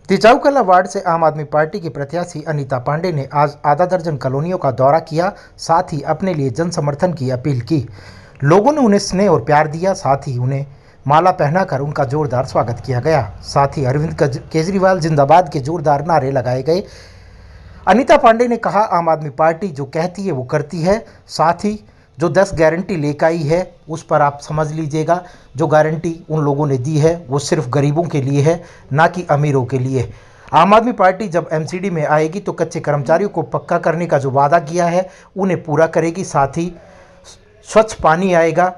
तेजाऊ कला वार्ड से आम आदमी पार्टी की प्रत्याशी अनीता पांडे ने आज आधा दर्जन कॉलोनियों का दौरा किया। साथ ही अपने लिए जन समर्थन की अपील की। लोगों ने उन्हें स्नेह और प्यार दिया। साथ ही उन्हें माला पहनाकर उनका जोरदार स्वागत किया गया। साथ ही अरविंद केजरीवाल जिंदाबाद के जोरदार नारे लगाए गए। अनीता पांडे ने कहा, आम आदमी पार्टी जो कहती है वो करती है। साथ ही जो 10 गारंटी लेकर आई है उस पर आप समझ लीजिएगा, जो गारंटी उन लोगों ने दी है वो सिर्फ गरीबों के लिए है, ना कि अमीरों के लिए। आम आदमी पार्टी जब एमसीडी में आएगी तो कच्चे कर्मचारियों को पक्का करने का जो वादा किया है उन्हें पूरा करेगी। साथ ही स्वच्छ पानी आएगा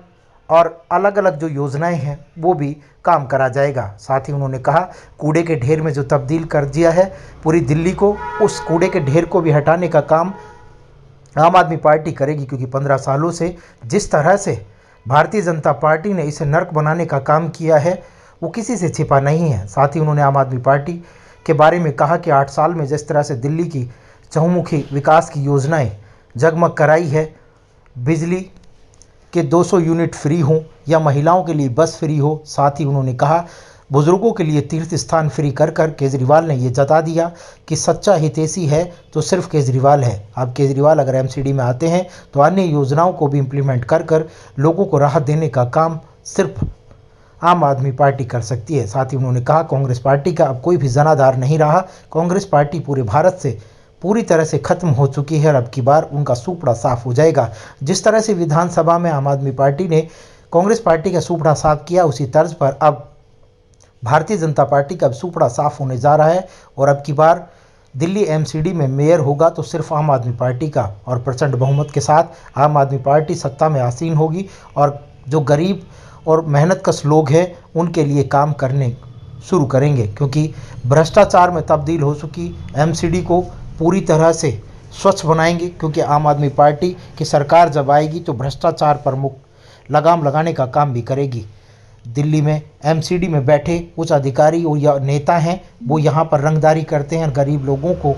और अलग अलग जो योजनाएं हैं वो भी काम करा जाएगा। साथ ही उन्होंने कहा, कूड़े के ढेर में जो तब्दील कर दिया है पूरी दिल्ली को, उस कूड़े के ढेर को भी हटाने का काम आम आदमी पार्टी करेगी। क्योंकि 15 सालों से जिस तरह से भारतीय जनता पार्टी ने इसे नर्क बनाने का काम किया है वो किसी से छिपा नहीं है। साथ ही उन्होंने आम आदमी पार्टी के बारे में कहा कि 8 साल में जिस तरह से दिल्ली की चहुमुखी विकास की योजनाएं जगमग कराई है, बिजली के 200 यूनिट फ्री हों या महिलाओं के लिए बस फ्री हो। साथ ही उन्होंने कहा, बुजुर्गों के लिए तीर्थ स्थान फ्री कर कर केजरीवाल ने ये जता दिया कि सच्चा हितैषी है तो सिर्फ केजरीवाल है। अब केजरीवाल अगर एमसीडी में आते हैं तो अन्य योजनाओं को भी इम्प्लीमेंट कर कर लोगों को राहत देने का काम सिर्फ आम आदमी पार्टी कर सकती है। साथ ही उन्होंने कहा, कांग्रेस पार्टी का अब कोई भी जनाधार नहीं रहा। कांग्रेस पार्टी पूरे भारत से पूरी तरह से खत्म हो चुकी है और अब की बार उनका सूपड़ा साफ हो जाएगा। जिस तरह से विधानसभा में आम आदमी पार्टी ने कांग्रेस पार्टी का सूपड़ा साफ किया, उसी तर्ज पर अब भारतीय जनता पार्टी का अब सूपड़ा साफ होने जा रहा है। और अब की बार दिल्ली एमसीडी में मेयर होगा तो सिर्फ आम आदमी पार्टी का, और प्रचंड बहुमत के साथ आम आदमी पार्टी सत्ता में आसीन होगी। और जो गरीब और मेहनतकश लोग हैं उनके लिए काम करने शुरू करेंगे। क्योंकि भ्रष्टाचार में तब्दील हो चुकी एमसीडी को पूरी तरह से स्वच्छ बनाएंगे। क्योंकि आम आदमी पार्टी की सरकार जब आएगी तो भ्रष्टाचार पर लगाम लगाने का काम भी करेगी। दिल्ली में एमसीडी में बैठे उच्च अधिकारी या नेता हैं वो यहाँ पर रंगदारी करते हैं, गरीब लोगों को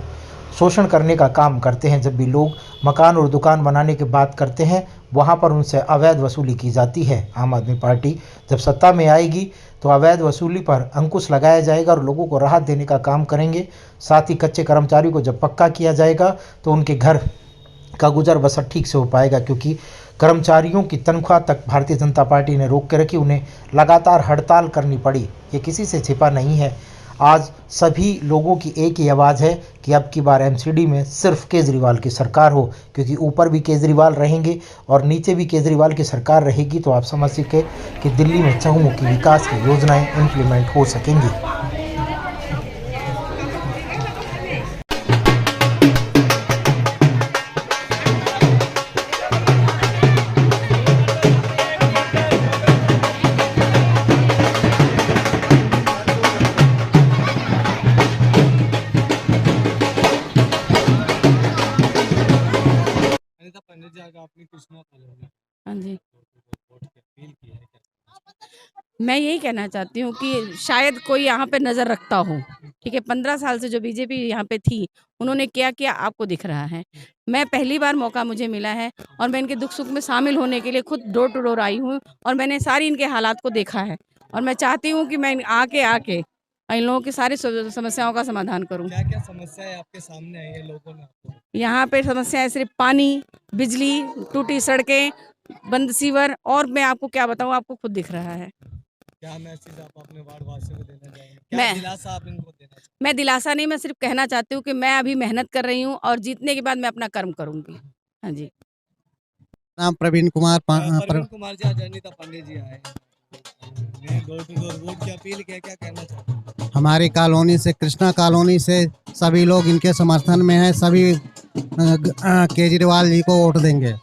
शोषण करने का काम करते हैं। जब भी लोग मकान और दुकान बनाने की बात करते हैं वहाँ पर उनसे अवैध वसूली की जाती है। आम आदमी पार्टी जब सत्ता में आएगी तो अवैध वसूली पर अंकुश लगाया जाएगा और लोगों को राहत देने का काम करेंगे। साथ ही कच्चे कर्मचारियों को जब पक्का किया जाएगा तो उनके घर का गुजर बसर ठीक से हो पाएगा। क्योंकि कर्मचारियों की तनख्वाह तक भारतीय जनता पार्टी ने रोक के रखी, उन्हें लगातार हड़ताल करनी पड़ी, ये किसी से छिपा नहीं है। आज सभी लोगों की एक ही आवाज़ है कि अब की बार एमसीडी में सिर्फ केजरीवाल की सरकार हो। क्योंकि ऊपर भी केजरीवाल रहेंगे और नीचे भी केजरीवाल की सरकार रहेगी तो आप समझ सकें कि दिल्ली में चहुमुखी विकास की योजनाएं इम्प्लीमेंट हो सकेंगी। अनिता पंडित जी, आगे आपने कृष्णा कॉलोनी हाँ जी, वोट की अपील की है क्या? मैं यही कहना चाहती हूँ कि शायद कोई यहाँ पे नज़र रखता हो। ठीक है, 15 साल से जो बीजेपी यहाँ पे थी उन्होंने क्या किया आपको दिख रहा है। मैं पहली बार मौका मुझे मिला है और मैं इनके दुख सुख में शामिल होने के लिए खुद डोर टू डोर आई हूँ और मैंने सारी इनके हालात को देखा है। और मैं चाहती हूँ कि मैं आके इन लोगों की सारी समस्याओं का समाधान करूँ। क्या क्या समस्याएं आपके सामने आई है लोगों ने आपको? यहाँ पे समस्या है सिर्फ पानी, बिजली, टूटी सड़कें, बंद सीवर, और मैं आपको क्या बताऊँ, आपको खुद दिख रहा है। क्या मैसेज आप अपने वार्ड वासियों को देना चाहेंगे? क्या मैं दिलासा आप इनको देना चाहेंगे? मैं दिलासा नहीं, मैं सिर्फ कहना चाहती हूँ कि मैं अभी मेहनत कर रही हूँ और जीतने के बाद मैं अपना कर्म करूँगी। हाँ जी। नाम प्रवीण कुमार प्रवीण कुमार जी, आज अनिता पंडित जी आए ने डोर टू डोर वोट की अपील की है, क्या कहना चाहते हैं? हमारी कॉलोनी से, कृष्णा कॉलोनी से सभी लोग इनके समर्थन में हैं। सभी केजरीवाल जी को वोट देंगे। और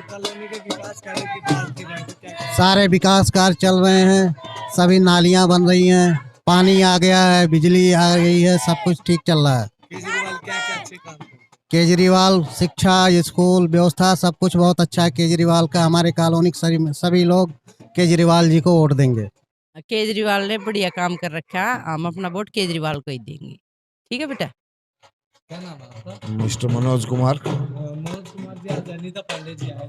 कॉलोनी के विकास कार्य की बात की जाए तो क्या कहना सारे विकास कार्य चल रहे हैं, सभी नालियां बन रही हैं, पानी आ गया है, बिजली आ गई है, सब कुछ ठीक चल रहा है। केजरीवाल क्या क्या अच्छे काम करे? केजरीवाल शिक्षा, स्कूल व्यवस्था सब कुछ बहुत अच्छा है केजरीवाल का। हमारे कॉलोनी के सभी लोग केजरीवाल जी को वोट देंगे। केजरीवाल ने बढ़िया काम कर रखा है, हम अपना वोट केजरीवाल को ही देंगे। ठीक है बेटा। क्या नाम है आपका? मिस्टर मनोज कुमार। मनोज कुमार जी, आज अनिता पंडित जी आए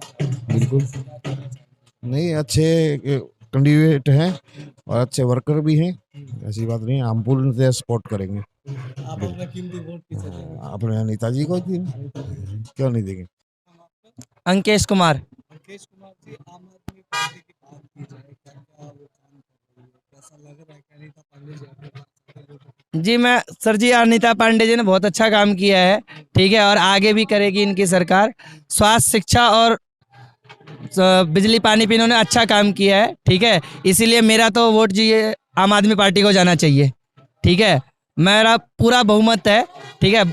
बिल्कुल। क्या कहना चाहेंगे? नहीं, अच्छे कैंडिडेट हैं और अच्छे वर्कर भी हैं, ऐसी बात नहीं है, हम पूर्ण सपोर्ट करेंगे। आप अपना कीमती वोट किसे देंगे? अपने नेताजी को क्यों नहीं देंगे। अंकेश कुमार। अंकेश कुमार जी, आम आदमी पार्टी की बात की जाए, क्या क्या वो काम कर रही है, कैसा लग रहा है कि अनीता पांडे जी आपके पास जी मैं सर जी अनीता पांडे जी ने बहुत अच्छा काम किया है, ठीक है, और आगे भी करेगी इनकी सरकार। स्वास्थ्य, शिक्षा और बिजली पानी पे इन्होंने अच्छा काम किया है, ठीक है, इसीलिए मेरा तो वोट जी ये आम आदमी पार्टी को जाना चाहिए, ठीक है, मेरा पूरा बहुमत है, ठीक है,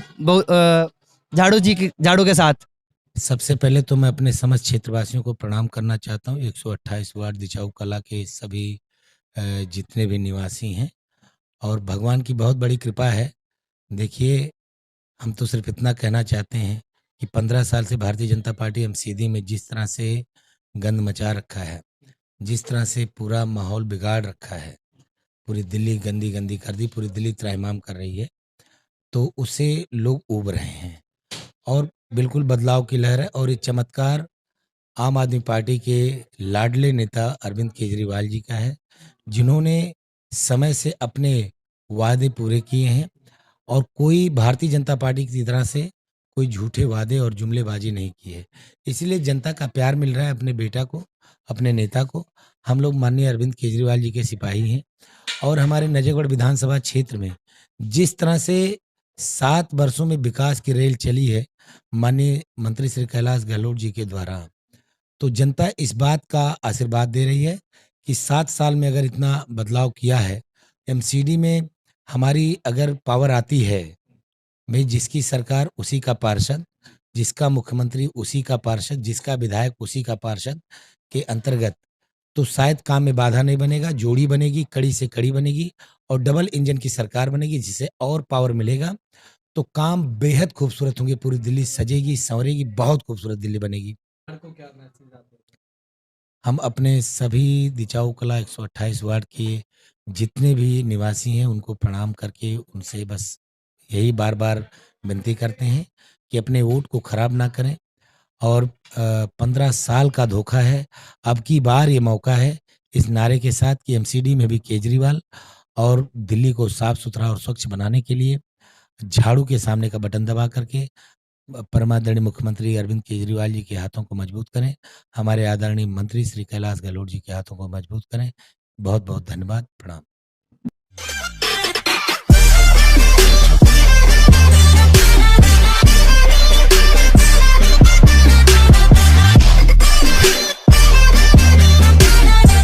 झाड़ू के साथ। सबसे पहले तो मैं अपने समस्त क्षेत्रवासियों को प्रणाम करना चाहता हूँ। 128 वार्ड दिचाऊ कला के सभी जितने भी निवासी हैं, और भगवान की बहुत बड़ी कृपा है। देखिए, हम तो सिर्फ इतना कहना चाहते हैं कि 15 साल से भारतीय जनता पार्टी एमसीडी में जिस तरह से गंद मचा रखा है, जिस तरह से पूरा माहौल बिगाड़ रखा है, पूरी दिल्ली गंदी गंदी कर दी, पूरी दिल्ली त्राहिमाम कर रही है, तो उससे लोग ऊब रहे हैं और बिल्कुल बदलाव की लहर है। और ये चमत्कार आम आदमी पार्टी के लाडले नेता अरविंद केजरीवाल जी का है, जिन्होंने समय से अपने वादे पूरे किए हैं और कोई भारतीय जनता पार्टी की तरह से कोई झूठे वादे और जुमलेबाजी नहीं की है। इसलिए जनता का प्यार मिल रहा है अपने बेटा को, अपने नेता को। हम लोग माननीय अरविंद केजरीवाल जी के सिपाही हैं और हमारे नजफगढ़ विधानसभा क्षेत्र में जिस तरह से 7 वर्षों में विकास की रेल चली है माननीय मंत्री श्री कैलाश गहलोत जी के द्वारा, तो जनता इस बात का आशीर्वाद दे रही है कि 7 साल में अगर इतना बदलाव किया है, एमसीडी में हमारी अगर पावर आती है, भाई जिसकी सरकार उसी का पार्षद, जिसका मुख्यमंत्री उसी का पार्षद, जिसका विधायक उसी का पार्षद के अंतर्गत, तो शायद काम में बाधा नहीं बनेगा, जोड़ी बनेगी, कड़ी से कड़ी बनेगी और डबल इंजन की सरकार बनेगी, जिससे और पावर मिलेगा, तो काम बेहद खूबसूरत होंगे। पूरी दिल्ली सजेगी, संवरेगी, बहुत खूबसूरत दिल्ली बनेगी। को क्या मैसेज आप देते हम अपने सभी दिचाऊ कला 128 वार्ड के जितने भी निवासी हैं उनको प्रणाम करके उनसे बस यही बार बार विनती करते हैं कि अपने वोट को खराब ना करें। और 15 साल का धोखा है, अब की बार ये मौका है इस नारे के साथ कि एमसीडी में भी केजरीवाल और दिल्ली को साफ सुथरा और स्वच्छ बनाने के लिए झाड़ू के सामने का बटन दबा करके परमादरणीय मुख्यमंत्री अरविंद केजरीवाल जी के हाथों को मजबूत करें, हमारे आदरणीय मंत्री श्री कैलाश गहलोत जी के हाथों को मजबूत करें। बहुत बहुत धन्यवाद, प्रणाम।